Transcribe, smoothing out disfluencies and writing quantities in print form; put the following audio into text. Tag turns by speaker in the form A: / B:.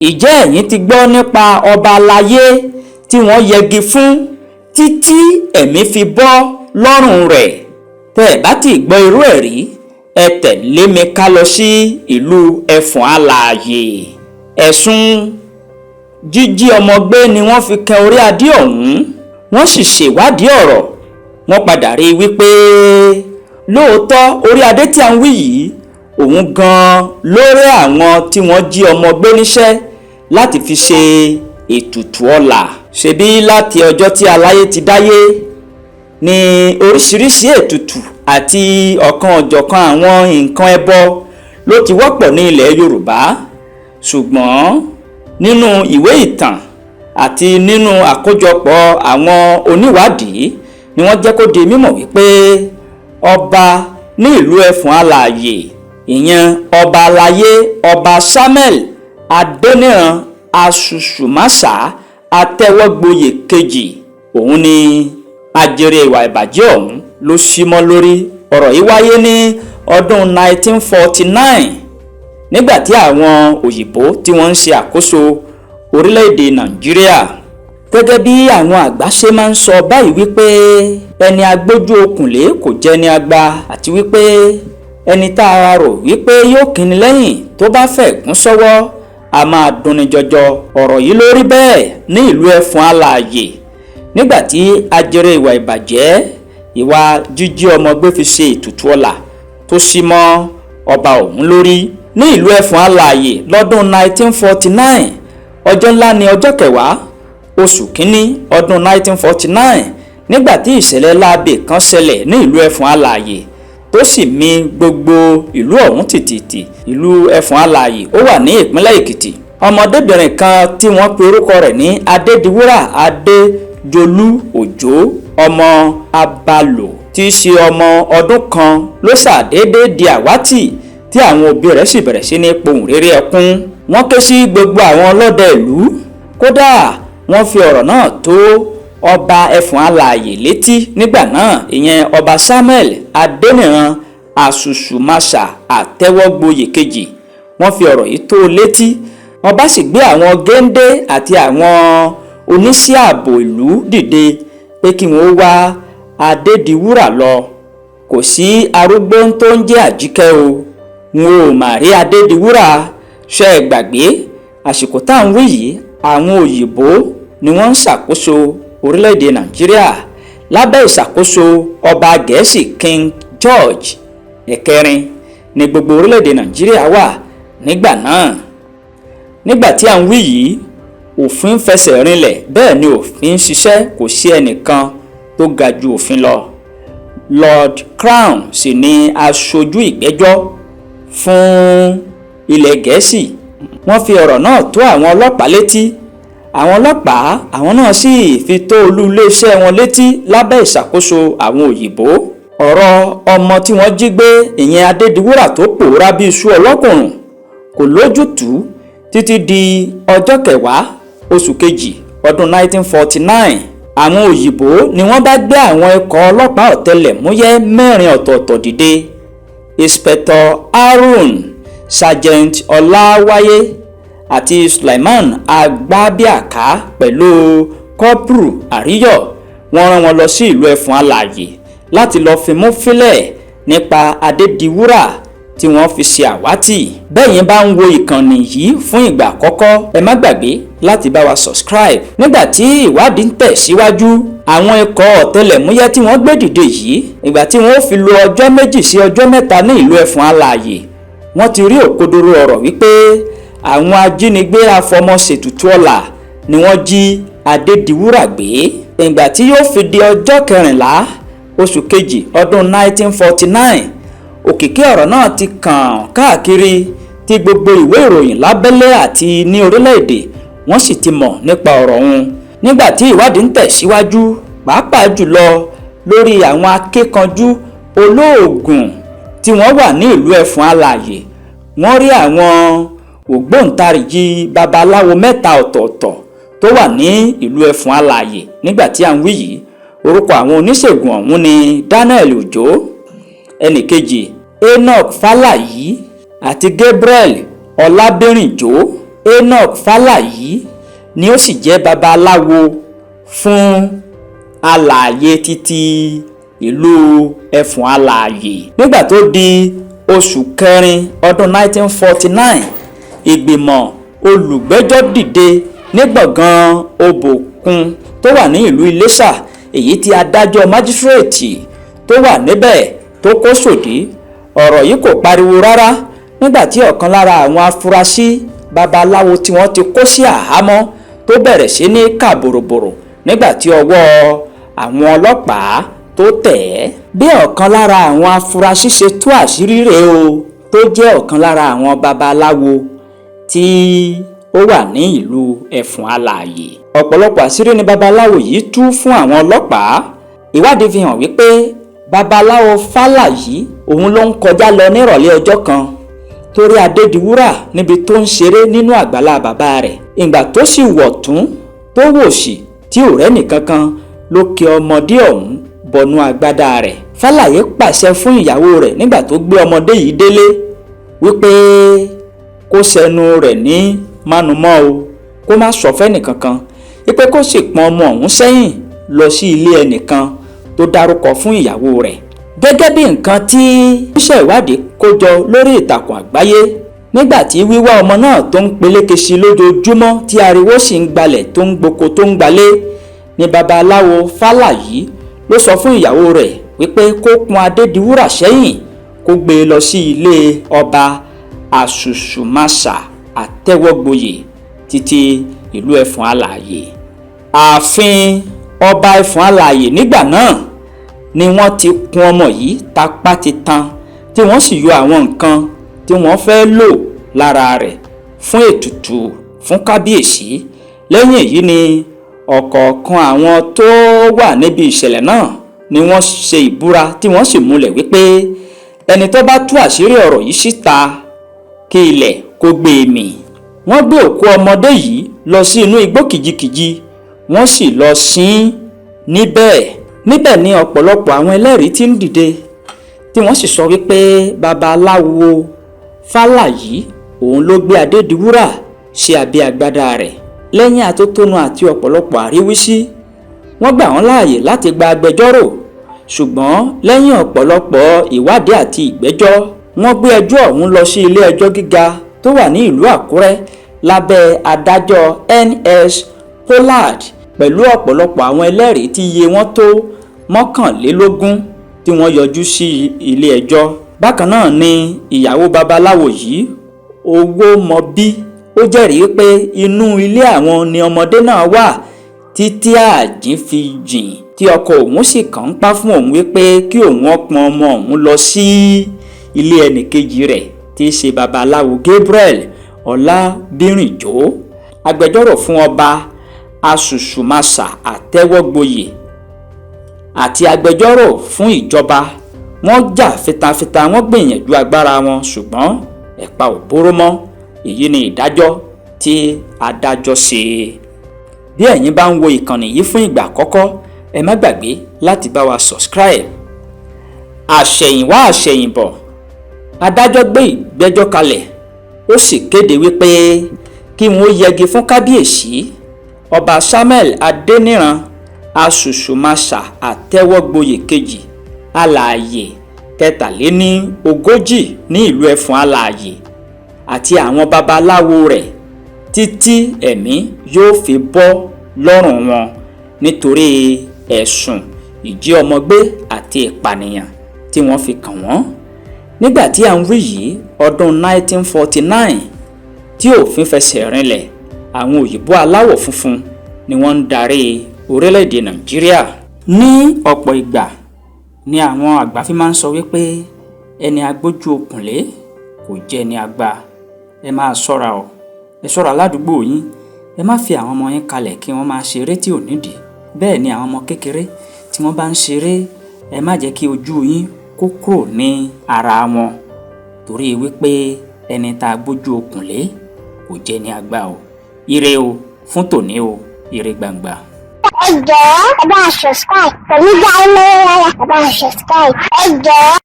A: Ìjẹ́ ẹ̀yin ti gbọ́ nípa ọba aláyé tí wọ́n yẹgi fún títí ẹ̀mí fi bọ́ lọ́rùn rẹ̀? Tẹ́ ẹ bá ti gbọ́ irú ẹ̀ rí, ẹ tẹ̀lé mi ká lọ sí ìlú ẹfọ̀n alààyè. Ẹ̀sùn jíjí ọmọ gbé ni wọ́n fi kan orí adé ọ̀hún. Wọ́n sì ṣèwádìí ọ̀rọ̀. Wọ́n padà rí wípé lóòótọ́ orí adé tí a ń wí yìí, òun gan-an ló rẹ́ àwọn tí wọ́n jí ọmọ gbé níṣẹ́ láti fi ṣe ètùtù ọlà. Ṣebí láti ọjọ́ tí aláyé ti dáyé ni oríṣiríṣi ètùtù àti ọ̀kan-ò-jọ̀kan àwọn nǹkan ẹbọ ló ti wọ́pọ̀ ní ilẹ̀ Yorùbá. Ṣùgbọ́n nínú ìwé ìtàn àti nínú àkójọpọ̀ àwọn oníwádìí ni wọ́n jẹ́ kó di mímọ̀ wípé ọba ní ìlú ẹfọ̀n alààyè, ìyẹn ọba aláyé ọba Samuel Adéníran Asùsùmásà Atẹ́wọ́gboyè kejì, òun ni ajere ìwà ìbàjẹ́ ọ̀hún ló símọ́ lórí. Ọ̀rọ̀ yìí wáyé ní ọdún 1949 nígbà tí àwọn òyìnbó tí wọ́n ń ṣe àkóso orílẹ̀-èdè Nàìjíríà. Gẹ́gẹ́ bí àwọn àgbà ṣe máa ń sọ báyìí wípé ẹni agbójú okùnlé kò jẹ́ ní àgbà, àti wípé ẹni tá a rò wípé yóò kíni lẹ́yìn tó bá fẹ́ gún sọ́wọ́ a máa dunni jọjọ. Ọ̀rọ̀ yìí ló rí bẹ́ẹ̀ ní ìlú ẹfọ̀n alààyè nígbàtí ajere ìwà ìbàjẹ́ ìwà jíjí ọmọ gbé fi ṣe ètùtù ọlà tó sí mọ́ ọba ọ̀hún lórí. Ní ìlú ẹfọ̀n alààyè lọ́dún 1949, ọjọ́ ńlá ni ọjọ́ kẹwàá oṣù kínní ọdún 1949 nígbàtí ìṣẹ̀lẹ̀ láabe kan ṣẹlẹ̀ ní ìlú ẹfọ̀n alààyè tó sì mì gbogbo ìlú ọ̀hún tìtìtì. Ìlú ẹfọ̀n alààyè ó wà ní ìpínlẹ̀ Èkìtì. Ọmọdébìnrin kan tí wọ́n pe orúkọ rẹ̀ ní Adédiwúrà Adéjolú Òjó ọmọ Abalò tí í ṣe ọmọ ọdún kan ló ṣàdédé di àwátì tí àwọn òbí rẹ̀ sì bẹ̀rẹ̀ sí ní pohùn réré ẹkún. Wọ́n ké sí gbogbo àwọn ọlọ́dẹ ìlú, kódà wọ́n fi ọ̀rọ̀ náà tó ọba ẹfọ̀n alààyè létí nígbà náà, ìyẹn ọba Samuel Adéníran Asùsùmásà Atẹ́wọ́gboyè kejì. Wọ́n fi ọ̀rọ̀ yìí tó létí. Ọba sì gbé àwọn géńdé àti àwọn oníṣẹ́ ààbò ìlú dìde pé kí wọ́n wá Adédiwúrà lọ. Kò sí arúgbó tó ń jẹ́ Àjíkẹ́ o, wọn ò mà rí Adédiwúrà. Ṣé ẹ gbàgbé àsìkò tá à ń wí yìí àwọn òyìnbó ni wọ́n ń ṣàkóso orílẹ̀-èdè Nàìjíríà lábẹ́ ìṣàkóso ọba Gẹ̀ẹ́sì King George ẹ̀kẹrin ní gbogbo orílẹ̀-èdè Nàìjíríà wà nígbà náà. Nígbà tí à ń wí yìí òfin fẹsẹ̀ rinlẹ̀, bẹ́ẹ̀ ni òfin ń ṣiṣẹ́, kò sí ẹnìkan tó ga ju òfin lọ. Lord Crown sì ni aṣojú ìgbẹ́jọ́ fún ilẹ̀ Gẹ̀ẹ́sì. Wọ́n fi ọ̀rọ̀ náà tó àwọn ọlọ́pàá létí. Àwọn ọlọ́pàá àwọn náà sì fi tó olú iléeṣẹ́ wọn létí lábẹ́ ìṣàkóso àwọn òyìnbó. Ọ̀rọ̀ ọmọ tí wọ́n jí gbé, ìyẹn Adédiwúrà tó pòórá bí iṣu ọlọ́kùnrùn, kò lójútùú títí di ọjọ́ kẹwàá oṣù kejì ọdún 1949. Àwọn òyìnbó ni wọ́n bá gbé àwọn ikọ̀ ọlọ́pàá ọ̀tẹlẹ̀múyẹ́ 4 ọ̀tọ̀ọ̀tọ̀ dìde. Inspector Harun, Sergeant Ọláwáyé àti Sulaiman Agbábíàká pẹ̀lú Kọ́pùrù Àríyọ̀. Wọ́n rán wọn lọ sí ìlú ẹfọ̀n alààyè láti lọ fimú fílẹ̀ nípa Adédiwúrà tí wọ́n fi ṣe àwátì. Bẹ́yìn bá ń wo ìkànnì yìí fún ìgbà àkọ́kọ́, ẹ má gbàgbé láti bá wa subscribe. Nígbà tí ìwádìí ń tẹ̀síwájú, àwọn ikọ̀ ọ̀tẹlẹ̀múyẹ́ tí wọ́n gbé dìde yìí, ìgbà tí wọ́n fi lo ọjọ́ 2 sí ọjọ́ 3 ní ìlú ẹfọ̀n alààyè, wọ́n ti rí òkodoro ọ̀rọ̀ wípé àwọn ajínigbé afọmọṣètùtù ọlà ni wọ́n jí Adédiwúrà gbé. Ìgbà tí yóò fi di ọjọ́ 14 oṣù kejì ọdún 1949, òkìkí ọ̀rọ̀ náà ti kàn káàkiri tí gbogbo ìwé ìròyìn lábẹ́lé àti ní orílẹ̀-èdè wọ́n sì ti mọ̀ nípa ọ̀rọ̀ ọ̀hún. Nígbà tí ìwádìí ń tẹ̀síwájú, pàápàá jùlọ lórí àwọn akíkanjú olóògùn tí wọ́n wà ní ìlú ẹfọ̀n alààyè, wọ́n rí àwọn ògbóǹtarìgì babaláwo 3 ọ̀tọ̀ọ̀tọ̀ tó wà ní ìlú ẹfọ̀n alààyè. Nígbà tí à ń wí yìí, orúkọ àwọn oníṣègùn ọ̀hún ni Daniel Òjó, ẹnìkejì Enoch Fálàyí àti Gabriel Ọlábìrìnjó. Enoch Fálàyí ni ó sì jẹ́ babaláwo fún alààyè títí ìlú Ẹfọ̀n alààyè. Nígbà tó di oṣù kẹrin ọdún 1949, ìgbìmọ̀ olùgbẹ́jọ́ dìde ní gbọ̀ngàn Òbòkun tó wà ní ìlú Iléṣà, èyí tí adájọ́ májísírèètì tó wà níbẹ̀ tó kó sòdí. Ọ̀rọ̀ yìí kò pariwo rárá nígbà tí ọ̀kan lára àwọn afurasí babaláwo tí wọ́n ti kó sí àhámọ́ tó bẹ̀rẹ̀ sí ní kà bòròbòrò nígbà tí ọwọ́ àwọn ọlọ́pàá tó tẹ̀ ẹ́. Bí ọ̀kan lára àwọn afurasí ṣe tú àṣírí rẹ̀ o, tó jẹ́ ọ̀kan lára àwọn babaláwo tí ó wà ní ìlú Ẹfọ̀n alààyè. Ọ̀pọ̀lọpọ̀ àṣírí ni babaláwo yìí tú fún àwọn ọlọ́pàá. Ìwádìí fi hàn wípé babaláwo Fálàyí òun ló ń kọjá lọ nírọ̀lẹ́ ọjọ́ kan tó rí Adédiwúrà níbi tó ń ṣeré nínú àgbàlá bàbá rẹ̀. Ìgbà tó sì wọ̀ tún tó wò sí tí ò rẹ́nì kankan ló ki ọmọdé ọ̀hún bọnú agbádá rẹ̀. Fálàyí pàṣẹ fún ìyàwó rẹ̀ nígbà tó gbé ọmọdé yìí délé wípé kó sẹnu rẹ̀ ní mánumọ́ o, kó má sọ fẹ́nì kankan, wípé kó sì pọn ọmọ ọ̀hún sẹ́yìn lọ sí ilé ẹnìkan tó dárúkọ fún ìyàwó rẹ̀. Gẹ́gẹ́ bí nǹkan tí iṣẹ́ ìwádìí kó jọ lórí ìtàkùn àgbáyé, nígbà tí wíwá ọmọ náà tó ń peléke sí lójoojúmọ́ tí ariwo sì ń gbalẹ̀ tó ń gboko tó ń gbalé, ni babaláwo Fálàyí ló sọ fún ìyàwó rẹ̀ wípé kó pọn Adédiwúrà sẹ́yìn kó gbé e lọ sí ilé ọba Àṣùṣùmáṣà Àtẹ́wọ́gboyè títí ìlú Ẹfọ̀n alààyè. Ààfin ọba Ẹfọ̀n alààyè nígbà náà ni wọ́n ti kun ọmọ yìí tapá titan tí wọ́n sì yọ àwọn nǹkan tí wọ́n fẹ́ lò lára rẹ̀ fún ètùtù fún kábíyèsí. Lẹ́yìn èyí ni ọ̀kọ̀ọ̀kan àwọn tó wà níbi ìṣẹ̀lẹ̀ náà ni wọ́n ṣe ìbúra tí wọ́n sì múlẹ̀ wípé ẹni tó bá tú àṣírí ọ̀rọ̀ yìí síta kí ilẹ̀ kó gbé e mì. Wọ́n gbé òkú ọmọdé yìí lọ sí inú igbó kìjikìji, wọ́n sì lọ sin níbẹ̀. Níbẹ̀ ni ọ̀pọ̀lọpọ̀ àwọn ẹlẹ́rìí tí ń dìde tí wọ́n sì sọ wípé babaláwo Fálàyí òun ló gbé Adédiwúrà sí abẹ́ agbádá rẹ̀. Lẹ́yìn atótónu àti ọ̀pọ̀lọpọ̀ àríwísí, wọ́n gbà wọ́n láàyè láti gba agbẹjọ́rò, ṣùgbọ́n lẹ́yìn ọ̀pọ̀lọpọ̀ ìwádìí àti ìgbẹ́jọ́, wọ́n gbé ẹjọ́ ọ̀hún lọ sí ilé ẹjọ́ gíga tó wà ní ìlú Àkúrẹ́ lábẹ́ adájọ́ N.S. Pollard pẹ̀lú ọ̀pọ̀lọpọ̀ àwọn ẹlẹ́rìí tí iye wọn tó 21 tí wọ́n yọjú sí ilé ẹjọ́. Bákan náà ni ìyàwó babaláwo yìí, Owómọbí, ó jẹ́rìí pé inú ilé àwọn ni ọmọdé náà wà títí àjín fi jìn, tí ọkọ òun sì kàn ń pa fún òun wípé kí òun pọn ọmọ òun lọ sí ilé ẹnìkejì rẹ̀ tí í ṣe babaláwo Gabriel Ọlábírìnjó. Agbẹjọ́rò fún ọba Àṣùṣùmáṣà Àtẹ́wọ́gboyè àti agbẹjọ́rò fún ìjọba wọ́n jà fitafita, wọ́n gbìyànjú agbára wọn, ṣùgbọ́n ẹ̀pa ò bóró mọ́. Èyí ni ìdájọ́ tí adájọ́ ṣe. Bí ẹ̀yin bá ń wo ìkànnì yìí fún ìgbà àkọ́kọ́, ẹ má gbàgbé láti bá wa subscribe. Àṣẹ̀yìnwá àṣẹ̀yìnbọ̀, adájọ́ gbé ìgbẹ́jọ́ kalẹ̀, ó sì kéde wípé kí wọ́n yẹgi fún kábíyèsí ọba Samuel Adéníran Àṣùṣùmáṣà Àtẹ́wọ́gboyè kejì alààyè 43 ní ìlú Ẹfọ̀n alààyè àti àwọn babaláwo rẹ̀ títí ẹ̀mí yóò fi bọ́ lọ́rùn wọn nítorí ẹ̀sùn ìjí ọmọ gbé àti ìpànìyàn tí wọ́n fi kàn wọ́n. Nígbà tí à ń wí yìí, ọdún 1949 tí òfin fẹsẹ̀ rinlẹ̀, àwọn òyìnbó aláwọ̀ funfun ni wọ́n ń darí orílẹ̀-èdè Nàìjíríà. Ní ọ̀pọ̀ ìgbà ni àwọn àgbà fi máa ń sọ wípé ẹni agbójú okùnlé kò jẹ́ ẹni àgbà. Ẹ máa ṣọ́ra o, ẹ ṣọ́ra ládùúgbò yín, ẹ má fi àwọn ọmọ yín kalẹ̀ kí wọ́n máa ṣeré tí ò nídìí. Bẹ́ẹ̀ ni àwọn ọmọ kékeré tí wọ́n bá ń ṣeré, ẹ má jẹ́ kí ojú yín kó kúrò ní ara wọn, torí wípé ẹni tá a gbójú okùnlé kò jẹ́ ẹni àgbà o. Ire o fún tòní o, ire gbangba.
B: Ẹ jọ̀ọ́, ẹ bá subscribe pẹ̀lú ìgbà ilé rárá, ẹ bá subscribe. Ẹ jọ̀ọ́.